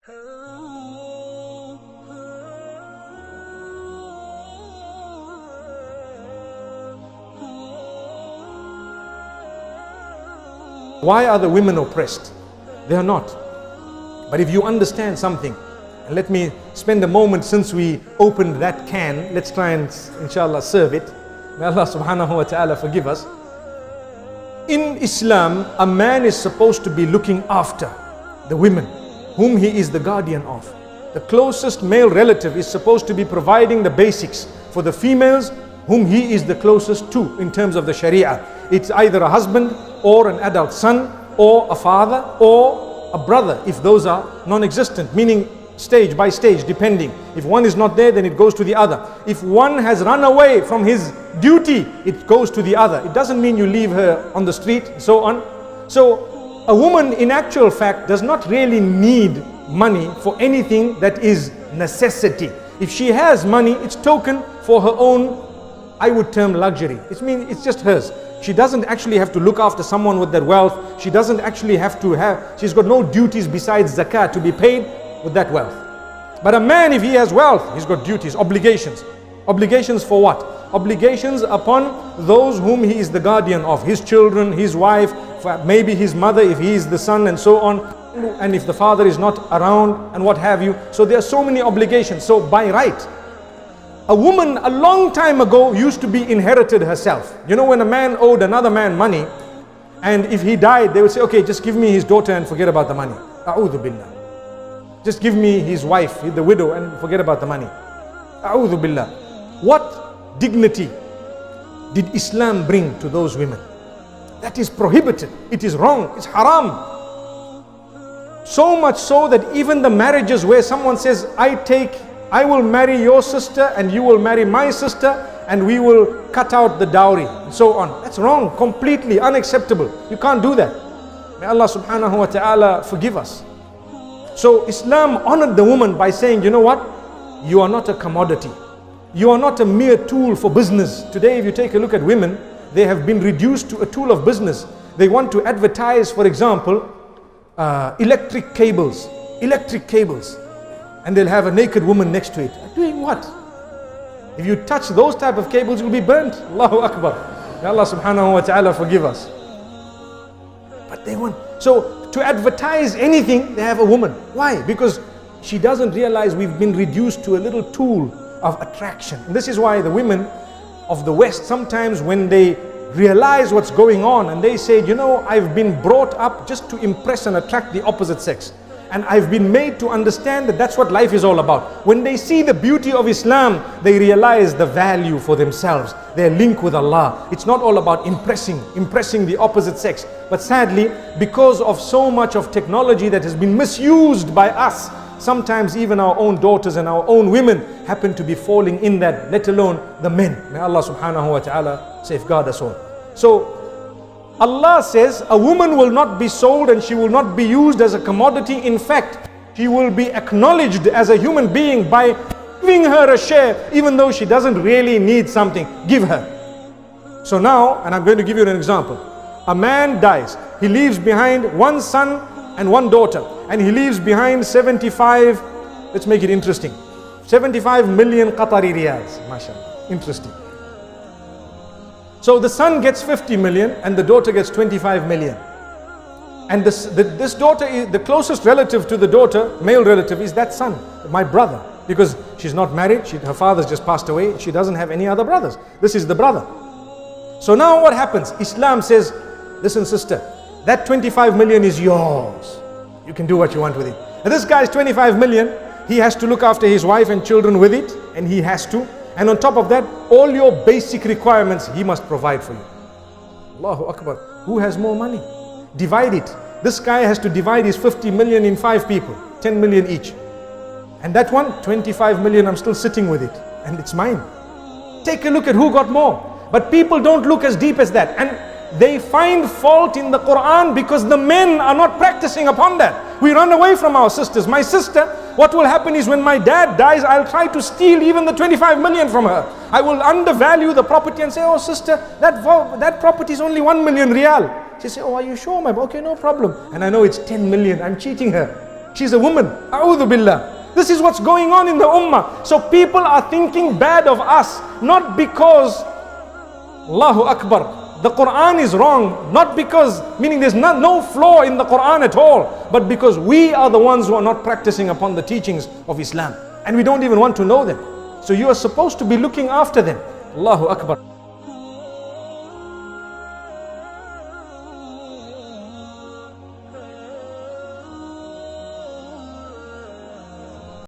Why are the women oppressed? They are not. But if you understand something, and let me spend a moment since we opened that can, let's try and inshallah serve it. May Allah subhanahu wa ta'ala forgive us. In Islam, a man is supposed to be looking after the women whom he is the guardian of. The closest male relative is supposed to be providing the basics for the females whom he is the closest to in terms of the Sharia. It's either a husband or an adult son or a father or a brother if those are non-existent, meaning stage by stage depending. If one is not there, then it goes to the other. If one has run away from his duty, it goes to the other. It doesn't mean you leave her on the street and so on. So a woman in actual fact does not really need money for anything that is necessity. If she has money, it's token for her own, I would term luxury. It's just hers. She doesn't actually have to look after someone with that wealth. She doesn't actually have to she's got no duties besides zakat to be paid with that wealth. But a man, if he has wealth, he's got duties, obligations. Obligations for what? Obligations upon those whom he is the guardian of, his children, his wife, maybe his mother if he is the son and so on, and if the father is not around and what have you. So there are so many obligations. So by right, a woman a long time ago used to be inherited herself. You know, when a man owed another man money, and if he died, they would say, okay, just give me his daughter and forget about the money. A'udhu billah. Just give me his wife, the widow, and forget about the money. A'udhu billah. What dignity did Islam bring to those women? That is prohibited. It is wrong. It's haram. So much so that even the marriages where someone says, I will marry your sister and you will marry my sister and we will cut out the dowry and so on. That's wrong, completely unacceptable. You can't do that. May Allah subhanahu wa ta'ala forgive us. So Islam honored the woman by saying, you know what? You are not a commodity. You are not a mere tool for business. Today, if you take a look at women, they have been reduced to a tool of business. They want to advertise, for example, electric cables. And they'll have a naked woman next to it. Doing what? If you touch those type of cables, you'll be burnt. Allahu Akbar. May Allah subhanahu wa ta'ala forgive us. But they want, so to advertise anything, they have a woman. Why? Because she doesn't realize we've been reduced to a little tool of attraction. And this is why the women of the West, sometimes when they realize what's going on and they say, you know, I've been brought up just to impress and attract the opposite sex. And I've been made to understand that that's what life is all about. When they see the beauty of Islam, they realize the value for themselves, their link with Allah. It's not all about impressing the opposite sex. But sadly, because of so much of technology that has been misused by us, sometimes even our own daughters and our own women happen to be falling in that, let alone the men. May Allah subhanahu wa ta'ala safeguard us all. So Allah says a woman will not be sold and she will not be used as a commodity. In fact, she will be acknowledged as a human being by giving her a share, even though she doesn't really need something. Give her. So now, and I'm going to give you an example. A man dies. He leaves behind one son and one daughter. And he leaves behind 75, let's make it interesting, 75 million Qatari riyals. MashaAllah. Interesting. So the son gets 50 million and the daughter gets 25 million. And this daughter is the closest relative to the daughter, male relative, is that son, my brother. Because she's not married, her father's just passed away, she doesn't have any other brothers. This is the brother. So now what happens? Islam says, listen sister, that 25 million is yours. You can do what you want with it. And this guy's 25 million, he has to look after his wife and children with it, and he has to. And on top of that, all your basic requirements, he must provide for you. Allahu Akbar. Who has more money? Divide it. This guy has to divide his 50 million in 5 people, 10 million each. And that one, 25 million, I'm still sitting with it. And it's mine. Take a look at who got more. But people don't look as deep as that. And they find fault in the Quran because the men are not practicing upon that. We run away from our sisters. My sister, what will happen is when my dad dies, I'll try to steal even the 25 million from her. I will undervalue the property and say, oh sister, that property is only 1 million riyal. She say, oh, are you sure, my boy? Okay, no problem. And I know it's 10 million. I'm cheating her. She's a woman. A'udhu billah. This is what's going on in the ummah. So people are thinking bad of us, not because, Allahu Akbar, the Quran is wrong, not because, meaning there's no flaw in the Quran at all, but because we are the ones who are not practicing upon the teachings of Islam. And we don't even want to know them. So you are supposed to be looking after them. Allahu Akbar.